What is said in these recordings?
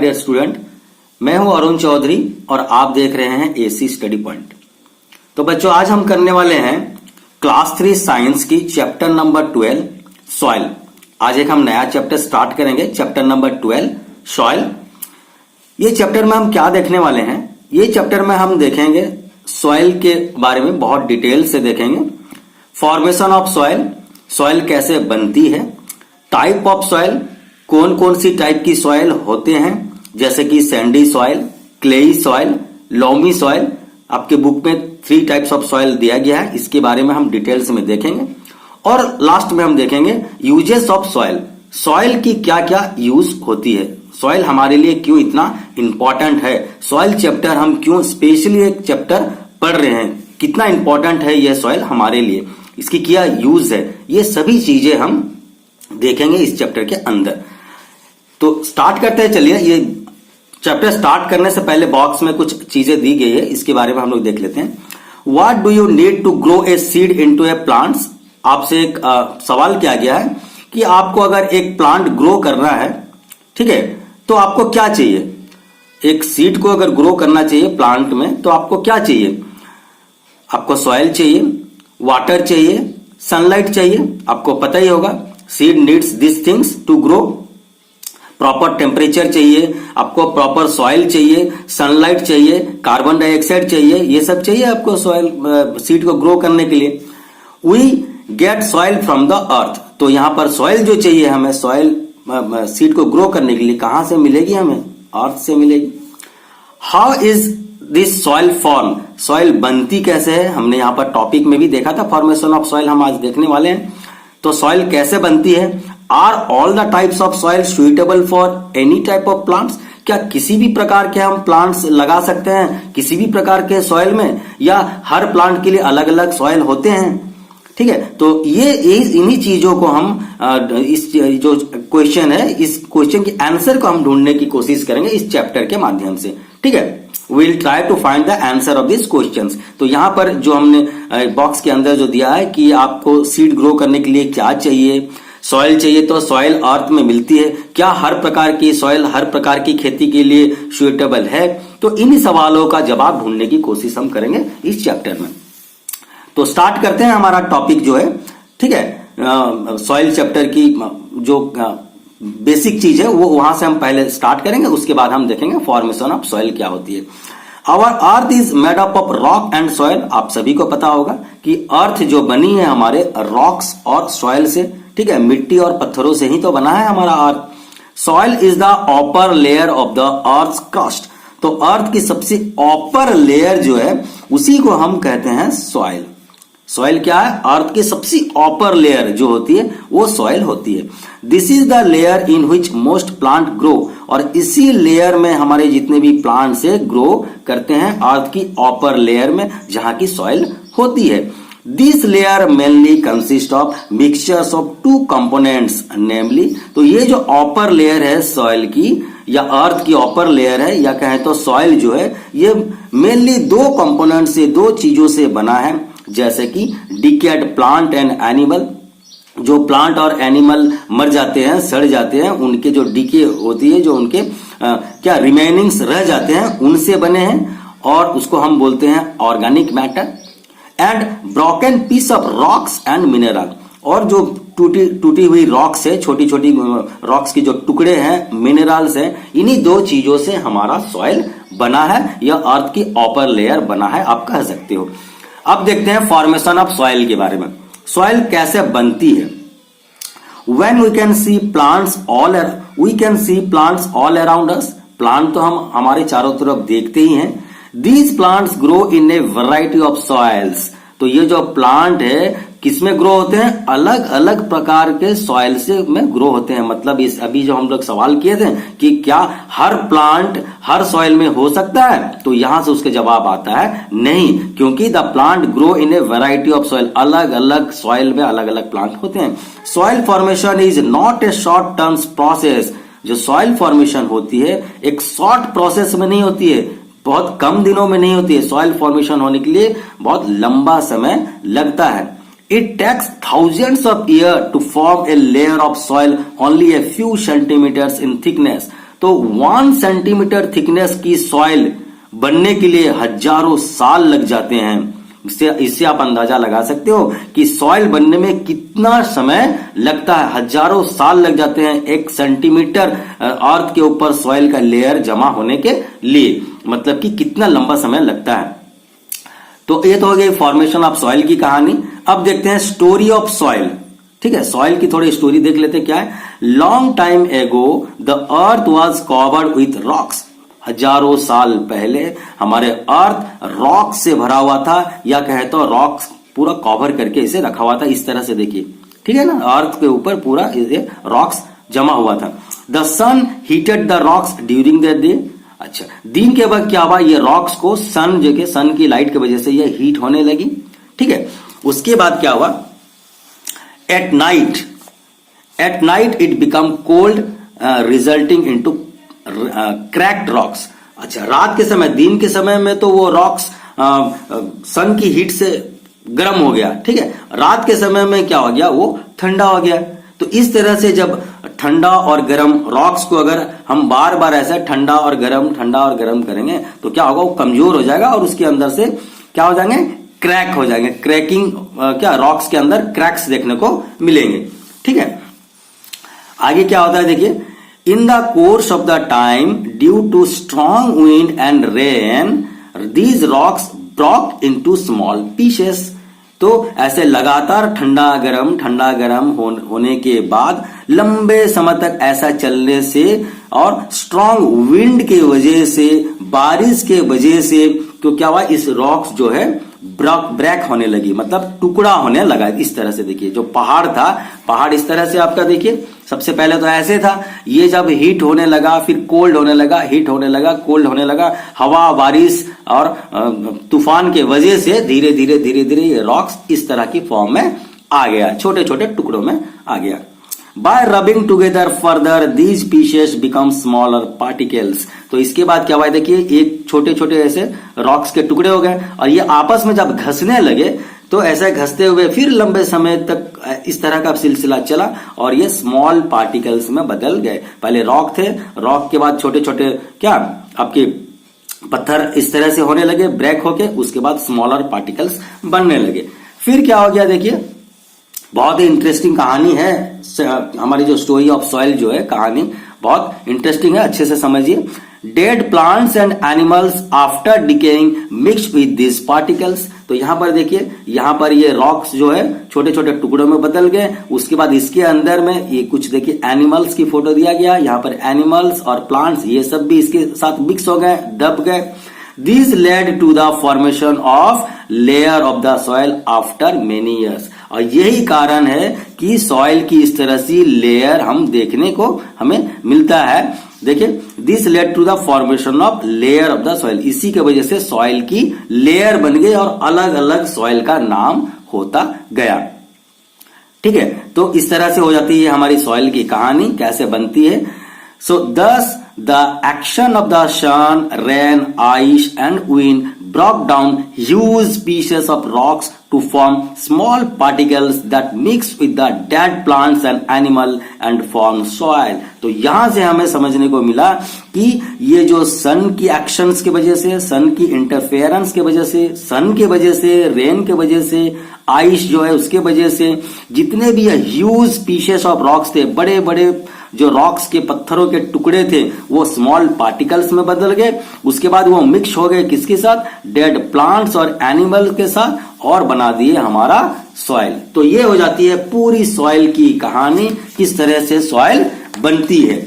Dear student, मैं हूं अरुण चौधरी और आप देख रहे हैं एसी स्टडी पॉइंट। तो बच्चों, आज हम करने वाले हैं क्लास 3 साइंस की चैप्टर नंबर 12 सॉइल। आज एक हम नया चैप्टर स्टार्ट करेंगे, चैप्टर नंबर 12 सॉइल। ये चैप्टर में हम क्या देखने वाले हैं? ये चैप्टर में हम देखेंगे सॉइल के बारे में, बहुत डिटेल से देखेंगे। फॉर्मेशन ऑफ सॉइल, सॉइल कैसे बनती है, टाइप ऑफ सॉइल, कौन कौन सी टाइप की सॉइल होते हैं, जैसे कि Sandy soil, clayey soil, loamy soil. आपके बुक में 3 टाइप्स ऑफ सॉइल दिया गया है, इसके बारे में हम डिटेल्स में देखेंगे। और लास्ट में हम देखेंगे यूजेस ऑफ सॉइल, सॉइल की क्या क्या यूज होती है, सॉइल हमारे लिए क्यों इतना इंपॉर्टेंट है, सॉइल चैप्टर हम क्यों स्पेशली एक चैप्टर पढ़ रहे हैं, कितना इंपॉर्टेंट है यह सॉइल हमारे लिए, इसकी क्या यूज है, ये सभी चीजें हम देखेंगे इस चैप्टर के अंदर। तो स्टार्ट करते हैं। चलिए, ये चैप्टर स्टार्ट करने से पहले बॉक्स में कुछ चीजें दी गई है, इसके बारे में हम लोग देख लेते हैं। What do you need to grow a seed into a plants. आपसे एक सवाल किया गया है कि आपको अगर एक प्लांट ग्रो करना है, ठीक है, तो आपको क्या चाहिए? एक सीड को अगर ग्रो करना चाहिए प्लांट में, तो आपको क्या चाहिए? आपको सॉइल चाहिए, वाटर चाहिए, सनलाइट चाहिए। आपको पता ही होगा seed needs this things to grow. Proper temperature चाहिए, आपको प्रॉपर सॉइल चाहिए, सनलाइट चाहिए, कार्बन डाइऑक्साइड चाहिए, ये सब चाहिए आपको सॉइल सीड को ग्रो करने के लिए। We get soil from the earth. तो यहां पर सॉइल जो चाहिए हमें, सॉइल सीड को ग्रो करने के लिए कहां से मिलेगी? हमें अर्थ से मिलेगी। How is this soil form, soil बनती कैसे है? हमने यहां पर टॉपिक में भी देखा था, फॉर्मेशन ऑफ सॉइल हम आज देखने वाले हैं। तो सॉइल कैसे बनती है? Are all the types of soil suitable for any type of plants. क्या किसी भी प्रकार के हम प्लांट्स लगा सकते हैं किसी भी प्रकार के सॉइल में, या हर प्लांट के लिए अलग अलग सॉइल होते हैं? ठीक है, तो ये इन्हीं चीजों को हम इस जो क्वेश्चन है, इस क्वेश्चन के आंसर को हम ढूंढने की कोशिश करेंगे इस चैप्टर के माध्यम से। ठीक है, we'll try to find the answer of these questions। तो यहां पर जो हमने बॉक्स के अंदर जो दिया है कि आपको सीड ग्रो करने के लिए क्या चाहिए, सॉइल चाहिए, तो सॉइल अर्थ में मिलती है क्या? हर प्रकार की सॉइल हर प्रकार की खेती के लिए सुइटेबल है? तो इन सवालों का जवाब ढूंढने की कोशिश हम करेंगे इस चैप्टर में। तो स्टार्ट करते हैं हमारा टॉपिक जो है, ठीक है, सॉइल चैप्टर की जो बेसिक चीज है वो वहां से हम पहले स्टार्ट करेंगे, उसके बाद हम देखेंगे फॉर्मेशन ऑफ सॉइल क्या होती है। Our earth is made up of rock and soil. आप सभी को पता होगा कि अर्थ जो बनी है हमारे रॉक्स और सॉइल से, ठीक है, मिट्टी और पत्थरों से ही तो बना है हमारा earth. Soil is the upper layer of the earth crust. तो अर्थ की सबसे अपर लेयर जो है उसी को हम कहते हैं सॉइल। सॉइल क्या है? अर्थ की सबसे अपर लेयर जो होती है वो सॉइल होती है। This is the layer in which most plant grow. और इसी लेयर में हमारे जितने भी प्लांट से ग्रो करते हैं, अर्थ की अपर लेयर में जहां की सॉइल होती है। This layer mainly consist of mixtures of 2 components namely. तो ये जो अपर लेयर है सॉइल की, या अर्थ की अपर लेयर है, या कहें तो सॉइल जो है, ये मेनली 2 कंपोनेंट से, 2 चीजों से बना है, जैसे कि डिकेड प्लांट एंड एनिमल। जो प्लांट और एनिमल मर जाते हैं, सड़ जाते हैं, उनके जो डिके होती है, जो उनके क्या रिमेनिंग्स रह जाते हैं, उनसे बने हैं, और उसको हम बोलते हैं organic matter. And broken piece of rocks and mineral. और जो टूटी हुई रॉक्स है, छोटी छोटी रॉक्स की जो टुकड़े हैं, मिनरल्स हैं, इन्हीं 2 चीजों से हमारा सॉइल बना है, या अर्थ की अपर लेयर बना है, आप कह सकते हो। अब देखते हैं फॉर्मेशन ऑफ सॉइल के बारे में। सॉइल कैसे बनती है? When we can see plants all around us। Plant तो हम हमारे चारों तरफ देखते ही हैं। These plants grow in a variety of soils। तो ये जो प्लांट है किसमें ग्रो होते हैं? अलग अलग प्रकार के सॉइल से में ग्रो होते हैं। मतलब इस अभी जो हम लोग सवाल किए थे कि क्या हर प्लांट हर सॉइल में हो सकता है, तो यहां से उसके जवाब आता है नहीं, क्योंकि the plant grow in A variety of soil. अलग अलग सॉइल में अलग अलग प्लांट होते हैं। Soil formation is not a short term process. जो सॉइल फॉर्मेशन होती है एक शॉर्ट प्रोसेस में नहीं होती है, बहुत कम दिनों में नहीं होती है। सॉइल फॉर्मेशन होने के लिए बहुत लंबा समय लगता है। It takes thousands of years to form a layer of soil only a few centimeters in thickness। तो 1 सेंटीमीटर थिकनेस की सॉइल बनने के लिए हजारों साल लग जाते हैं। इससे आप अंदाजा लगा सकते हो कि सॉइल बनने में कितना समय लगता है। हजारों साल लग जाते हैं 1 सेंटीमीटर अर्थ के ऊपर सॉइल का लेयर जमा होने के लिए, मतलब कि कितना लंबा समय लगता है। तो ये तो हो गई फॉर्मेशन ऑफ सॉइल की कहानी। अब देखते हैं स्टोरी ऑफ सॉइल। ठीक है, सॉइल की थोड़ी स्टोरी देख लेते हैं क्या है। लॉन्ग टाइम एगो the earth was covered with rocks. हजारों साल पहले हमारे अर्थ रॉक से भरा हुआ था, या कहे तो रॉक्स पूरा कवर करके इसे रखा हुआ था। इस तरह से देखिए, ठीक है ना, अर्थ के ऊपर पूरा रॉक्स जमा हुआ था। The sun heated the rocks during the day. अच्छा, दिन के वक्त क्या हुआ, ये रॉक्स को सन की लाइट की वजह से ये हीट होने लगी। ठीक है, उसके बाद क्या हुआ, at night it become cold resulting into cracked rocks. अच्छा, रात के समय, दिन के समय में तो वो रॉक्स सन की हीट से गर्म हो गया। ठीक है, रात के समय में क्या हो गया, वो ठंडा हो गया। तो इस तरह से जब ठंडा और गर्म रॉक्स को अगर हम बार बार ऐसे ठंडा और गर्म करेंगे तो क्या होगा, वो कमजोर हो जाएगा और उसके अंदर से क्या हो जाएंगे, क्रैक हो जाएंगे। क्रैकिंग क्या, रॉक्स के अंदर क्रैक्स देखने को मिलेंगे। ठीक है, आगे क्या होता है देखिए, in the course of the time due to strong wind and rain these rocks broke into small pieces. तो ऐसे लगातार ठंडा गरम होने के बाद लंबे समय तक ऐसा चलने से और स्ट्रॉन्ग विंड के वजह से, बारिश के वजह से, तो क्या हुआ, इस रॉक्स जो है ब्रेक होने लगी, मतलब टुकड़ा होने लगा। इस तरह से देखिए, जो पहाड़ था, पहाड़ इस तरह से आपका देखिए, सबसे पहले तो ऐसे था, ये जब हीट होने लगा, फिर कोल्ड होने लगा, हीट होने लगा, कोल्ड होने लगा, हवा, बारिश और तूफान के वजह से धीरे धीरे ये रॉक्स इस तरह की फॉर्म में आ गया, छोटे छोटे टुकड़ों में आ गया। Bye rubbing together further these pieces become smaller particles. तो इसके बाद क्या हुआ देखिए, एक छोटे छोटे ऐसे रॉक्स के टुकड़े हो गए और ये आपस में जब घसने लगे तो ऐसे घसते हुए फिर लंबे समय तक इस तरह का सिलसिला चला और ये स्मॉल पार्टिकल्स में बदल गए। पहले रॉक थे, रॉक के बाद छोटे छोटे क्या आपके पत्थर इस तरह से होने लगे, ब्रेक होके, उसके बाद स्मॉलर पार्टिकल्स बनने लगे। फिर क्या हो गया देखिए, बहुत ही इंटरेस्टिंग कहानी है। हमारी जो स्टोरी ऑफ सॉइल जो है, कहानी बहुत इंटरेस्टिंग है, अच्छे से समझिए। Dead plants and animals after decaying mixed with this particles. तो यहां पर देखिए, यहां पर ये रॉक्स जो है छोटे छोटे टुकड़ों में बदल गए। उसके बाद इसके अंदर में ये कुछ देखिए एनिमल्स की फोटो दिया गया, यहां पर एनिमल्स और प्लांट्स ये सब भी इसके साथ मिक्स हो गए, दब गए। This led to the formation of layer of the soil after many years. और यही कारण है कि सॉइल की इस तरह से लेयर हम देखने को हमें मिलता है। देखिए, this led to the formation of layer of the soil. इसी के वजह से सॉइल की लेयर बन गई और अलग अलग सॉइल का नाम होता गया। ठीक है, तो इस तरह से हो जाती है हमारी सॉइल की कहानी, कैसे बनती है। सो दस the action of the sun, rain, ice and wind broke down huge pieces of rocks to form small particles that mix with the dead plants and animal and form soil। तो यहां से हमें समझने को मिला कि ये जो सन की एक्शंस की वजह से, सन की इंटरफेरेंस की वजह से, सन की वजह से, रेन की वजह से, आइस जो है उसके वजह से, जितने भी ह्यूज पीसेस ऑफ रॉक्स थे, बड़े बड़े जो रॉक्स के पत्थरों के टुकड़े थे, वो स्मॉल पार्टिकल्स में बदल गए। उसके बाद वो मिक्स हो गए किसके साथ, डेड प्लांट्स और एनिमल के साथ, और बना दिए हमारा सॉइल। तो ये हो जाती है पूरी सॉइल की कहानी, किस तरह से सॉइल बनती है।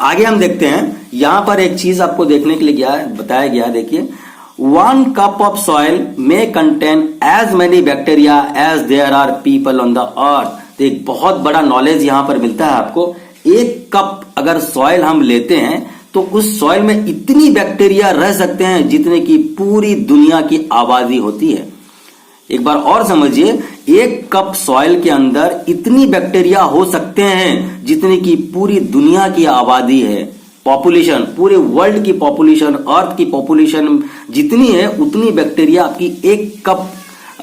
आगे हम देखते हैं, यहां पर एक चीज आपको देखने के लिए बताया गया, देखिए, 1 cup of soil may contain as many bacteria as there are people on the earth। तो एक बहुत बड़ा नॉलेज यहां पर मिलता है आपको। 1 कप अगर सॉइल हम लेते हैं तो उस सॉइल में इतनी बैक्टीरिया रह सकते हैं जितने की पूरी दुनिया की आबादी होती है। एक बार और समझिए, 1 कप सॉइल के अंदर इतनी बैक्टीरिया हो सकते हैं जितनी की पूरी दुनिया की आबादी है। पॉपुलेशन, पूरे वर्ल्ड की पॉपुलेशन, अर्थ की पॉपुलेशन जितनी है उतनी बैक्टीरिया आपकी 1 कप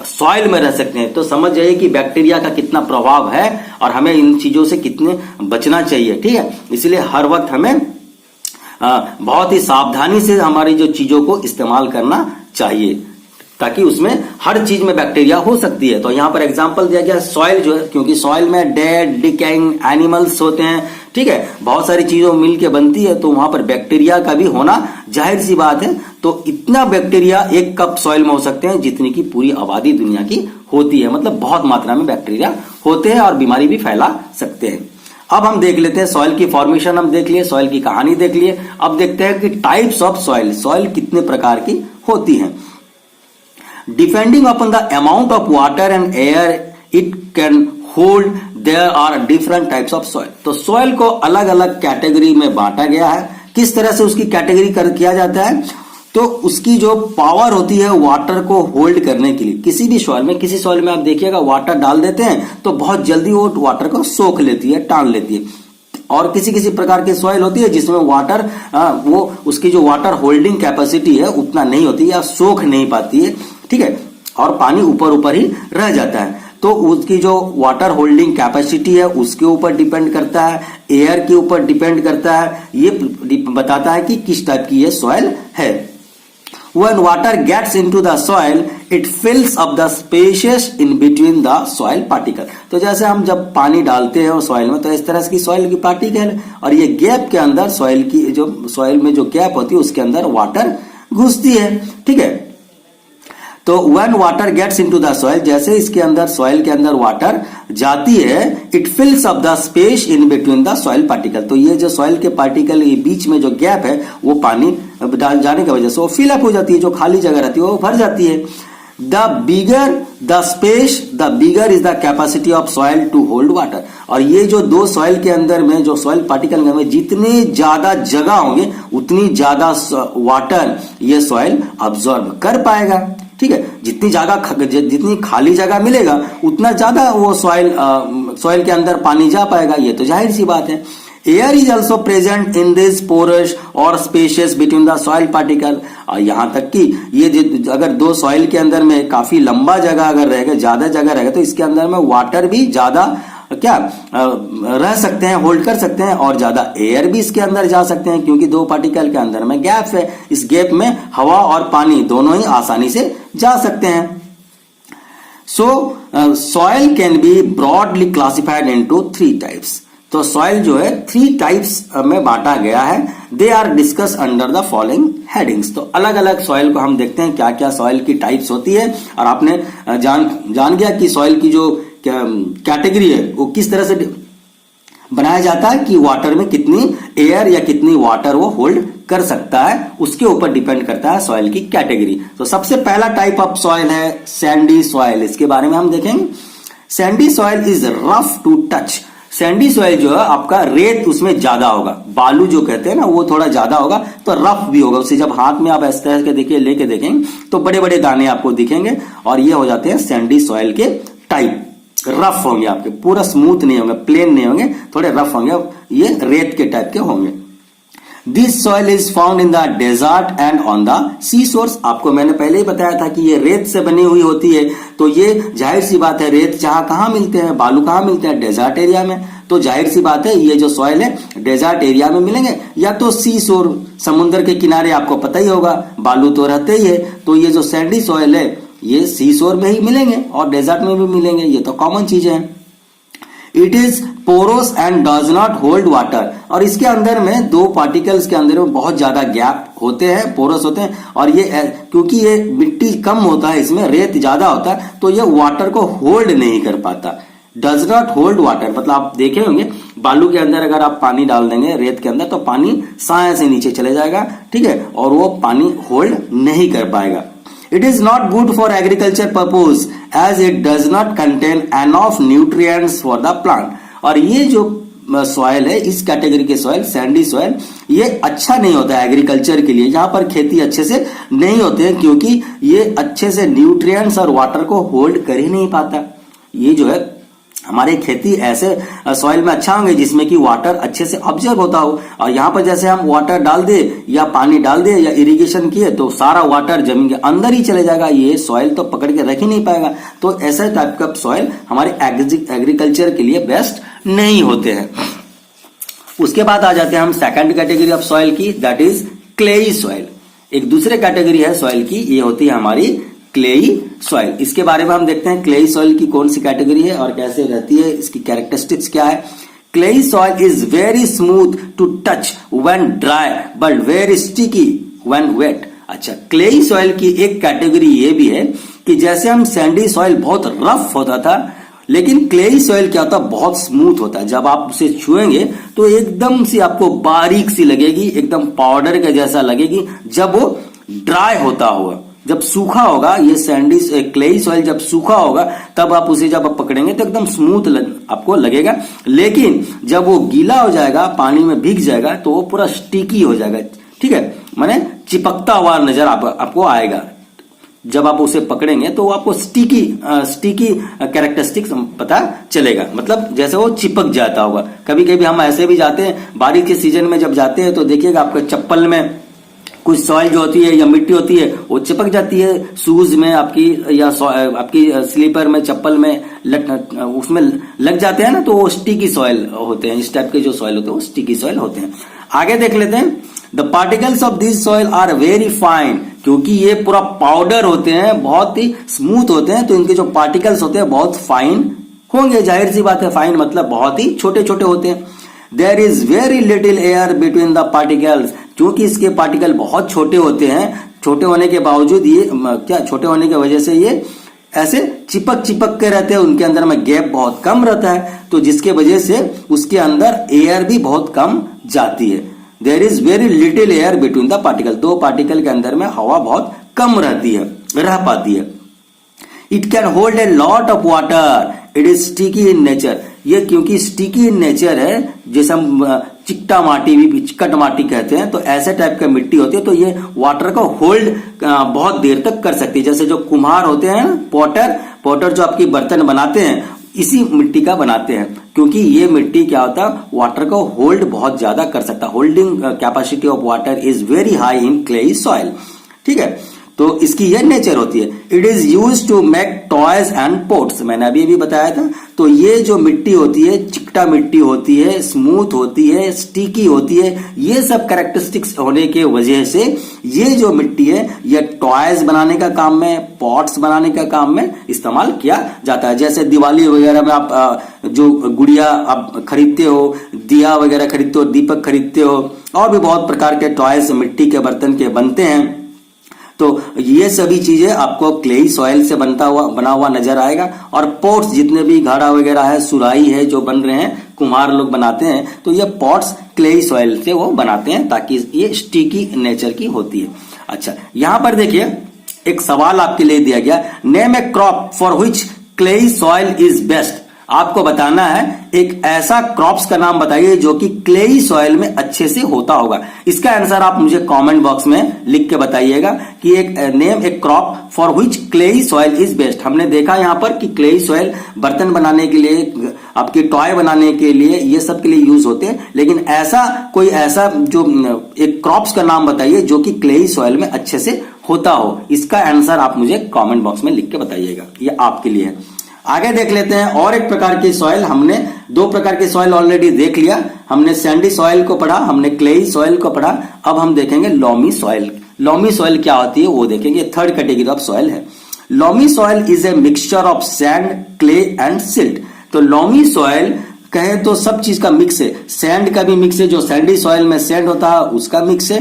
सॉइल में रह सकते हैं। तो समझ जाइए कि बैक्टीरिया का कितना प्रभाव है और हमें इन चीजों से कितने बचना चाहिए। ठीक है, इसलिए हर वक्त हमें बहुत ही सावधानी से हमारी जो चीजों को इस्तेमाल करना चाहिए, ताकि उसमें हर चीज में बैक्टीरिया हो सकती है। तो यहां पर एग्जांपल दिया गया सॉइल जो है, क्योंकि सॉइल में डेड डिकेइंग एनिमल्स होते हैं, ठीक है, बहुत सारी चीजों मिलके बनती है, तो वहां पर बैक्टीरिया का भी होना जाहिर सी बात है। तो इतना बैक्टीरिया एक कप सॉइल में हो सकते हैं जितनी की पूरी आबादी दुनिया की होती है, मतलब बहुत मात्रा में बैक्टीरिया होते हैं और बीमारी भी फैला सकते हैं। अब हम देख लेते हैं सॉइल की फॉर्मेशन, हम देख लिए, सॉइल की कहानी देख लिए। अब देखते हैं कि टाइप्स ऑफ सॉइल, सॉइल कितने प्रकार की होती है। Depending upon the amount of water and air it can hold, there are different types of soil. तो soil को अलग अलग कैटेगरी में बांटा गया है। किस तरह से उसकी कैटेगरी किया जाता है, तो उसकी जो पावर होती है वाटर को होल्ड करने के लिए, किसी भी सॉइल में, किसी सॉइल में आप देखिएगा वाटर डाल देते हैं तो बहुत जल्दी वो वाटर को सोख लेती है, टान लेती है, और किसी किसी प्रकार की सॉइल होती है जिसमें वाटर वो उसकी जो वाटर होल्डिंग कैपेसिटी है उतना नहीं होती या सोख नहीं पाती है, ठीक है, और पानी ऊपर ऊपर ही रह जाता है। तो उसकी जो वाटर होल्डिंग कैपेसिटी है उसके ऊपर डिपेंड करता है, एयर के ऊपर डिपेंड करता है, ये बताता है कि किस टाइप की ये सॉइल है। When water gets into the soil, it fills up the spaces in between the soil particle. तो जैसे हम जब पानी डालते हैं सॉइल में, तो इस तरह की सॉइल की पार्टिकल, और ये गैप के अंदर सॉइल की जो सॉइल में जो गैप होती है उसके अंदर वाटर घुसती है, ठीक है। तो when water gets into the soil, जैसे इसके अंदर सॉइल के अंदर वाटर जाती है, it fills up the space in between the soil particle. तो ये जो सॉइल के पार्टिकल के बीच में जो गैप है वो पानी डाल जाने की वजह से वो फिलअप हो जाती है, जो खाली जगह रहती है वो भर जाती है। The bigger the space, the bigger is the capacity of soil to hold water. और ये जो दो सॉइल के अंदर में, जो सॉइल पार्टिकल में जितनी ज्यादा जगह होंगे उतनी ज्यादा वाटर ये सॉइल अब्सॉर्ब कर पाएगा, ठीक है। जितनी खाली जगह मिलेगा उतना ज्यादा वो सॉइल के अंदर पानी जा पाएगा, ये तो जाहिर सी बात है। Air is also present in this porous or spaces between the soil particle. और यहां तक कि ये अगर दो सॉइल के अंदर में काफी लंबा जगह अगर रहेगा, ज्यादा जगह रहेगा, तो इसके अंदर में वाटर भी ज्यादा रह सकते हैं, होल्ड कर सकते हैं, और ज्यादा एयर भी इसके अंदर जा सकते हैं, क्योंकि दो पार्टिकल के अंदर में गैप है। इस गैप में हवा और पानी दोनों ही आसानी से जा सकते हैं। So soil can be broadly classified into 3 types. तो सॉइल जो है 3 टाइप्स में बांटा गया है। They are discuss under the following headings. तो अलग अलग सॉइल को हम देखते हैं क्या क्या सॉइल की टाइप्स होती है, और आपने जान गया कि सॉइल की जो कैटेगरी है वो किस तरह से बनाया जाता है, कि वाटर में कितनी एयर या कितनी वाटर वो होल्ड कर सकता है, उसके ऊपर डिपेंड करता है सॉइल की कैटेगरी। तो सबसे पहला टाइप ऑफ सॉइल है सैंडी सॉइल। इसके बारे में हम देखेंगे। Sandy soil is rough to touch. Sandy soil जो है आपका रेत उसमें ज्यादा होगा, बालू जो कहते हैं ना वो थोड़ा ज्यादा होगा, तो रफ भी होगा। उसे जब हाथ में आप इस तरह के देखिए लेके देखेंगे तो बड़े बड़े दाने आपको दिखेंगे, और ये हो जाते हैं सैंडी सॉइल के टाइप। रफ होंगे आपके, पूरा स्मूथ नहीं होंगे, प्लेन नहीं होंगे, थोड़े रफ होंगे, ये रेत के टाइप के होंगे। This soil is found in the desert and on the sea source. आपको मैंने पहले ही बताया था कि ये रेत से बनी हुई होती है, तो ये जाहिर सी बात है, रेत जहां कहां मिलते हैं, बालू कहां मिलते हैं, डेजर्ट एरिया में। तो जाहिर सी बात है ये जो सॉइल है डेजर्ट एरिया में मिलेंगे, या तो सी शोर, समुद्र के किनारे, आपको पता ही होगा बालू तो रहते ही है। तो ये जो सैंडी सॉइल है ये सी शोर में ही मिलेंगे और डेजर्ट में भी मिलेंगे, ये तो कॉमन चीज है। It is Porus and does not hold water. और इसके अंदर में दो पार्टिकल्स के अंदर में बहुत ज्यादा गैप होते हैं, पोरस होते हैं, और ये क्योंकि ये मिट्टी कम होता है, इसमें रेत ज्यादा होता है, तो ये वाटर को होल्ड नहीं कर पाता। डज नॉट होल्ड वाटर मतलब आप देखे होंगे बालू के अंदर अगर आप पानी डाल देंगे रेत के अंदर तो पानी साया से नीचे चले जाएगा, ठीक है, और वो पानी होल्ड नहीं कर पाएगा। It is not good for agriculture purpose as it does not contain enough nutrients for the plant। और ये जो सॉइल है, इस कैटेगरी के सॉइल सैंडी सॉइल, ये अच्छा नहीं होता है एग्रीकल्चर के लिए, यहाँ पर खेती अच्छे से नहीं होते हैं, क्योंकि ये अच्छे से न्यूट्रिएंट्स और वाटर को होल्ड कर ही नहीं पाता। ये जो है हमारी खेती ऐसे सॉइल में अच्छा होंगे जिसमें कि वाटर अच्छे से ऑब्जर्व होता हो, और यहाँ पर जैसे हम वाटर डाल दे या पानी डाल दे या इरिगेशन किए तो सारा वाटर जमीन के अंदर ही चले जाएगा, ये सॉइल तो पकड़ के रख ही नहीं पाएगा। तो ऐसा टाइप का सॉइल हमारे एग्रीकल्चर के लिए बेस्ट नहीं होते हैं। उसके बाद आ जाते हैं हम सेकंड कैटेगरी ऑफ सॉइल की, दैट इज क्लेई सॉइल। एक दूसरे कैटेगरी है सॉइल की, ये होती है हमारी क्लेई सॉइल। इसके बारे में हम देखते हैं क्लेई सॉइल की कौन सी कैटेगरी है और कैसे रहती है, इसकी कैरेक्टरिस्टिक्स क्या है। Clayey soil is very smooth to touch when dry but very sticky when wet. अच्छा, क्लेई सॉइल की एक कैटेगरी ये भी है कि जैसे हम सैंडी सॉइल बहुत रफ होता था, लेकिन क्लेई सॉइल क्या होता है, बहुत स्मूथ होता है। जब आप उसे छुएंगे तो एकदम सी आपको बारीक सी लगेगी, एकदम पाउडर के जैसा लगेगी जब वो ड्राई होता होगा। जब सूखा होगा ये सैंडी क्लेई सॉइल, जब सूखा होगा तब आप उसे जब आप पकड़ेंगे तो एकदम स्मूथ आपको लगेगा, लेकिन जब वो गीला हो जाएगा, पानी में भीग जाएगा, तो वो पूरा स्टिकी हो जाएगा। ठीक है, माने चिपकता हुआ नजर आपको आएगा। जब आप उसे पकड़ेंगे तो आपको स्टिकी कैरेक्टरिस्टिक्स पता चलेगा, मतलब जैसे वो चिपक जाता होगा। कभी कभी हम ऐसे भी जाते हैं, बारिश के सीजन में जब जाते हैं तो देखिएगा आपके चप्पल में कुछ सॉइल जो होती है या मिट्टी होती है वो चिपक जाती है शूज में आपकी, या आपकी स्लीपर में, चप्पल में उसमें लग जाते हैं ना, तो वो स्टिकी सॉइल होते हैं। इस टाइप के जो सॉइल होते हैं वो स्टिकी सॉइल होते हैं। आगे देख लेते हैं, the particles of this soil are very fine. क्योंकि ये पूरा पाउडर होते हैं, बहुत ही स्मूथ होते हैं, तो इनके जो पार्टिकल्स होते हैं बहुत फाइन होंगे। जाहिर सी बात है, फाइन मतलब बहुत ही छोटे छोटे होते हैं। There is very little air between the particles. क्योंकि इसके पार्टिकल बहुत छोटे होते हैं, छोटे होने के बावजूद ये छोटे होने की वजह से ये ऐसे चिपक के रहते हैं, उनके अंदर में गैप बहुत कम रहता है, तो जिसके वजह से उसके अंदर एयर भी बहुत कम जाती है। There is very little air between the particle. दो पार्टिकल के अंदर में हवा बहुत कम रहती है, रह पाती है। It can hold a lot of water, it is sticky in nature. ये क्योंकि स्टिकी इन नेचर है, जैसे हम चिकटा माटी भी चिकट माटी कहते हैं, तो ऐसे टाइप का मिट्टी होती है, तो ये वाटर को होल्ड बहुत देर तक कर सकती है। जैसे जो कुम्हार होते हैं, पॉटर जो आपकी बर्तन बनाते हैं, इसी मिट्टी का बनाते हैं, क्योंकि ये मिट्टी क्या होता है, वाटर को होल्ड बहुत ज्यादा कर सकता है। Holding capacity of water is very high in clay soil. ठीक है, तो इसकी ये नेचर होती है। It is use to make toys and pots, मैंने अभी बताया था। तो ये जो मिट्टी होती है, चिकटा मिट्टी होती है, स्मूथ होती है, स्टिकी होती है, ये सब कैरेक्टरिस्टिक्स होने के वजह से ये जो मिट्टी है ये टॉयज बनाने का काम में, पॉट्स बनाने का काम में इस्तेमाल किया जाता है। जैसे दिवाली वगैरह में आप जो गुड़िया आप खरीदते हो, दिया वगैरह खरीदते हो, दीपक खरीदते हो, और भी बहुत प्रकार के टॉयज मिट्टी के बर्तन के बनते हैं। तो ये सभी चीजें आपको क्लेई सॉइल से बना हुआ नजर आएगा। और पॉट्स जितने भी घड़ा वगैरह है, सुराही है, जो बन रहे हैं, कुम्हार लोग बनाते हैं, तो ये पॉट्स क्लेई सॉइल से वो बनाते हैं, ताकि ये स्टिकी नेचर की होती है। अच्छा, यहां पर देखिए एक सवाल आपके लिए दिया गया, name A crop for which clay soil is best. आपको बताना है एक ऐसा क्रॉप्स का नाम बताइए जो कि क्लेई सॉइल में अच्छे से होता होगा। इसका आंसर आप मुझे कमेंट बॉक्स में लिख के बताइएगा कि एक नेम एक crop for which clay soil is best. हमने देखा यहां पर कि क्लेई सॉइल बर्तन बनाने के लिए, आपके टॉय बनाने के लिए, ये सब के लिए यूज होते हैं, लेकिन ऐसा जो एक क्रॉप्स का नाम बताइए जो कि क्लेई सॉइल में अच्छे से होता हो। इसका आंसर आप मुझे कमेंट बॉक्स में लिख के बताइएगा, ये आपके लिए है। आगे देख लेते हैं और एक प्रकार की सॉइल। हमने दो प्रकार की सॉइल ऑलरेडी देख लिया, हमने सैंडी सॉइल को पढ़ा, हमने क्लेई सॉइल को पढ़ा। अब हम देखेंगे लॉमी सॉइल। लॉमी सॉइल क्या होती है वो देखेंगे, थर्ड कैटेगरी ऑफ सॉइल है। Loamy soil is a mixture of sand, clay and silt. तो लॉमी सॉइल कहे तो सब चीज का मिक्स है, सैंड का भी मिक्स है, जो सैंडी सॉइल में सैंड होता है उसका मिक्स है,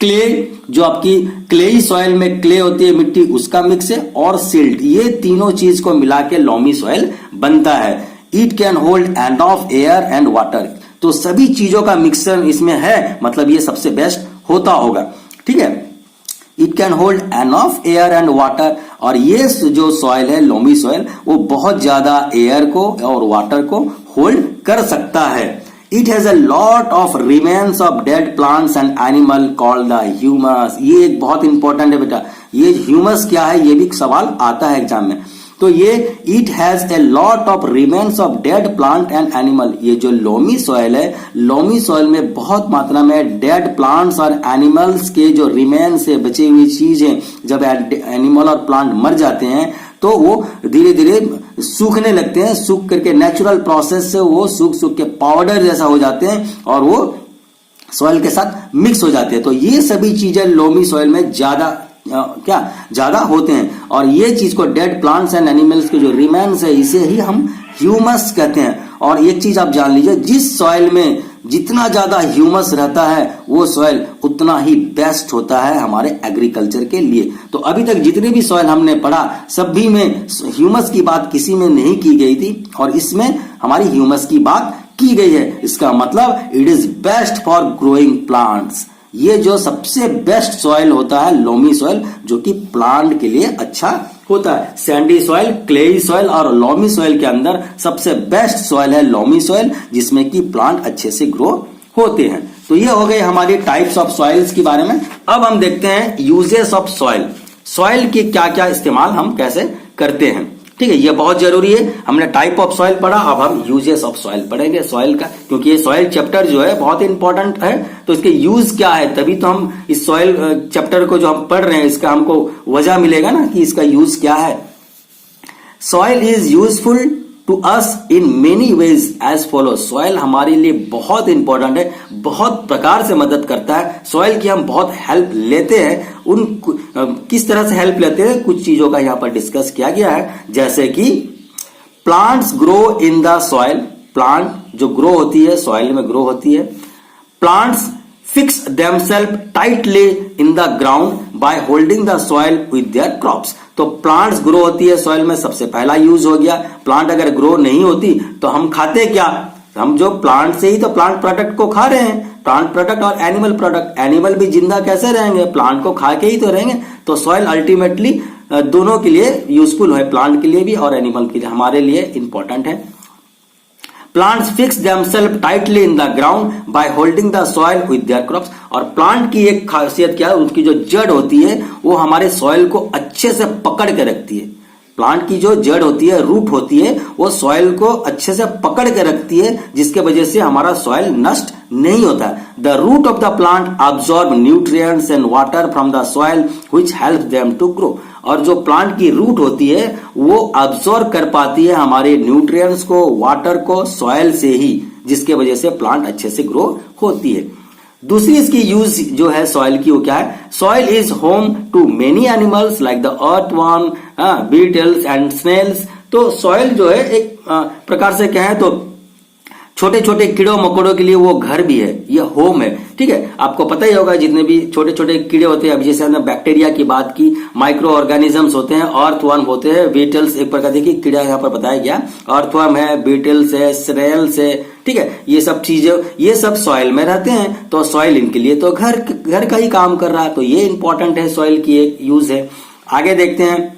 क्ले जो आपकी क्लेई सॉइल में क्ले होती है मिट्टी, उसका मिक्स है, और सिल्ट, ये तीनों चीज को मिला के लॉमी सॉइल बनता है। It can hold end of air and water. तो सभी चीजों का मिक्सचर इसमें है, मतलब ये सबसे बेस्ट होता होगा। ठीक है, it can hold N of air and water. और ये जो सॉइल है लॉमी सॉइल, वो बहुत ज्यादा एयर को और वाटर को होल्ड कर सकता है। It has a lot of remains of dead plants and animal called the humus। ये एक बहुत इंपॉर्टेंट है बेटा, ये ह्यूमस क्या है ये भी सवाल आता है एग्जाम में। तो ये it has a lot of remains of dead plant and animal. ये जो लोमी सॉइल है, लोमी सॉइल में बहुत मात्रा में डेड प्लांट्स और एनिमल्स के जो रिमेन्स है, बची हुई चीजें, जब एनिमल और प्लांट मर जाते हैं तो वो धीरे धीरे सूखने लगते हैं, सूख करके नेचुरल प्रोसेस से वो सूख के पाउडर जैसा हो जाते हैं और वो सॉइल के साथ मिक्स हो जाते हैं। तो ये सभी चीजें लोमी सॉइल में ज्यादा होते हैं और ये चीज को डेड प्लांट्स एंड एनिमल्स के जो रिमेन्स है इसे ही हम ह्यूमस कहते हैं। और एक चीज आप जान लीजिए, जिस सॉइल में जितना ज्यादा ह्यूमस रहता है वो सॉइल उतना ही बेस्ट होता है हमारे एग्रीकल्चर के लिए। तो अभी तक जितने भी सॉइल हमने पढ़ा सभी में ह्यूमस की बात किसी में नहीं की गई थी और इसमें हमारी ह्यूमस की बात की गई है। इसका मतलब it is best for growing plants. ये जो सबसे बेस्ट सॉइल होता है लोमी सॉइल, जो कि प्लांट के लिए अच्छा होता है। सैंडी सॉइल, क्लेई सॉइल और लोमी सॉइल के अंदर सबसे बेस्ट सॉइल है लोमी सॉइल, जिसमें कि प्लांट अच्छे से ग्रो होते हैं। तो ये हो गए हमारी टाइप्स ऑफ सॉइल्स के बारे में। अब हम देखते हैं यूजेस ऑफ सॉइल। सॉइल की क्या क्या इस्तेमाल हम कैसे करते हैं, ठीक है, ये बहुत जरूरी है। हमने टाइप ऑफ सॉइल पढ़ा, अब हम यूजेस ऑफ सॉइल पढ़ेंगे सॉइल का, क्योंकि ये सॉइल चैप्टर जो है बहुत इंपॉर्टेंट है। तो इसके यूज क्या है, तभी तो हम इस सॉइल चैप्टर को जो हम पढ़ रहे हैं इसका हमको वजह मिलेगा ना कि इसका यूज क्या है। Soil is useful to us in many ways as follow. Soil हमारे लिए बहुत इंपॉर्टेंट है, बहुत प्रकार से मदद करता है। सॉइल की हम बहुत हेल्प लेते हैं। उन किस तरह से हेल्प लेते हैं, कुछ चीजों का यहां पर डिस्कस किया गया है, जैसे कि plants grow in the soil. Plant जो ग्रो होती है सॉइल में ग्रो होती है। Plants fix themselves tightly in the ground by holding the soil with their crops. तो प्लांट्स ग्रो होती है सॉइल में, सबसे पहला यूज हो गया। प्लांट अगर ग्रो नहीं होती तो हम खाते क्या, हम जो प्लांट से ही तो प्लांट प्रोडक्ट को खा रहे हैं। प्लांट प्रोडक्ट और एनिमल प्रोडक्ट, एनिमल भी जिंदा कैसे रहेंगे, प्लांट को खा के ही तो रहेंगे। तो सॉइल अल्टीमेटली दोनों के लिए यूजफुल है, प्लांट के लिए भी और एनिमल के लिए, हमारे लिए इंपॉर्टेंट है। Plants fix themselves tightly in the ground by holding the soil with their crops. और प्लांट की एक खासियत क्या है, उनकी जो जड़ होती है वो हमारे सॉइल को अच्छे से पकड़ के रखती है। प्लांट की जो जड़ होती है, रूट होती है, वो सॉइल को अच्छे से पकड़ के रखती है, जिसके वजह से हमारा सॉइल नष्ट नहीं होता। The root of the plant absorb nutrients and water from the soil which help them to grow. और जो प्लांट की रूट होती है वो अब्सॉर्ब कर पाती है हमारे न्यूट्रिएंट्स को, वाटर को सॉइल से ही, जिसके वजह से प्लांट अच्छे से ग्रो होती है। दूसरी इसकी यूज जो है सॉइल की, वो क्या है, soil is home to many animals like the earthworm, beetles and snails. तो सॉइल जो है एक प्रकार से कहें तो छोटे छोटे कीड़ों मकोड़ों के लिए वो घर भी है, ये होम है, ठीक है। आपको पता ही होगा जितने भी छोटे छोटे कीड़े होते हैं, अभी जैसे हमने बैक्टीरिया की बात की, माइक्रो ऑर्गेनिजम्स होते हैं, अर्थवर्म होते हैं, बीटल्स एक प्रकार, देखिए कीड़ा यहाँ पर बताया गया, अर्थवर्म है, बीटल्स है, स्नेल्स है, ठीक है। ये सब चीजें, ये सब सॉइल में रहते हैं। तो सॉइल इनके लिए तो घर का ही काम कर रहा है। तो ये इंपॉर्टेंट है, सॉइल की एक यूज है। आगे देखते हैं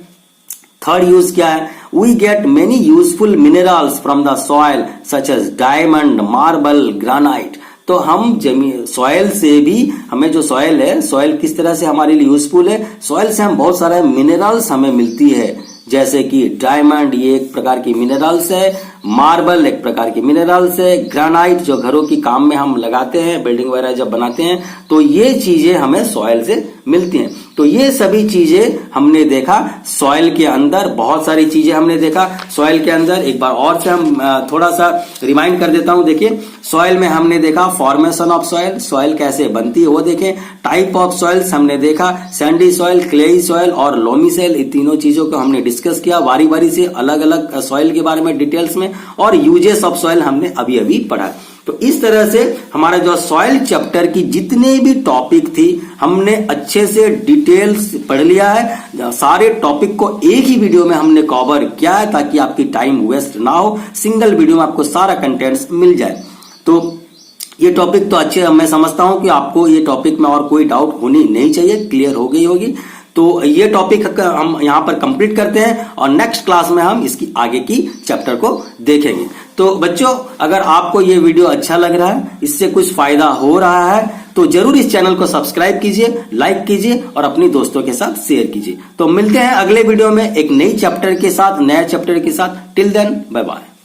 थर्ड यूज क्या है। We get many useful minerals from the soil such as diamond, marble, granite। तो हम जमीन सॉइल से भी, हमें जो सॉइल है, सॉइल किस तरह से हमारे लिए यूजफुल है, सॉइल से हम बहुत सारे मिनरल्स हमें मिलती है, जैसे कि डायमंड ये एक प्रकार की मिनरल्स है, मार्बल एक प्रकार की मिनरल्स है, ग्रेनाइट जो घरों की काम में हम लगाते हैं, बिल्डिंग वगैरह जब बनाते हैं, तो ये चीजें हमें सॉइल से मिलती हैं। तो ये सभी चीजें हमने देखा सॉइल के अंदर, बहुत सारी चीजें हमने देखा सॉइल के अंदर। एक बार और से हम थोड़ा सा रिमाइंड कर देता हूं। देखिए सॉइल में हमने देखा फॉर्मेशन ऑफ सॉइल, सॉइल कैसे बनती है वो देखें। टाइप ऑफ सॉइल्स हमने देखा, सैंडी सॉइल, क्लेई सॉइल और लोमी सॉइल, इन तीनों चीजों को हमने डिस्कस किया बारी बारी से, अलग अलग सॉइल के बारे में डिटेल्स में। और यूजेस ऑफ सॉइल हमने अभी अभी पढ़ा। तो इस तरह से हमारा जो सॉइल चैप्टर की जितने भी टॉपिक थी हमने अच्छे से डिटेल्स पढ़ लिया है। सारे टॉपिक को एक ही वीडियो में हमने कवर किया है, ताकि आपकी टाइम वेस्ट ना हो, सिंगल वीडियो में आपको सारा कंटेंट्स मिल जाए। तो ये टॉपिक तो अच्छे, मैं समझता हूं कि आपको ये टॉपिक में और कोई डाउट होनी नहीं चाहिए, क्लियर हो गई होगी। तो ये टॉपिक हम यहाँ पर कंप्लीट करते हैं और नेक्स्ट क्लास में हम इसकी आगे की चैप्टर को देखेंगे। तो बच्चों, अगर आपको ये वीडियो अच्छा लग रहा है, इससे कुछ फायदा हो रहा है, तो जरूर इस चैनल को सब्सक्राइब कीजिए, लाइक कीजिए और अपनी दोस्तों के साथ शेयर कीजिए। तो मिलते हैं अगले वीडियो में एक नई चैप्टर के साथ, नया चैप्टर के साथ। Till then bye bye.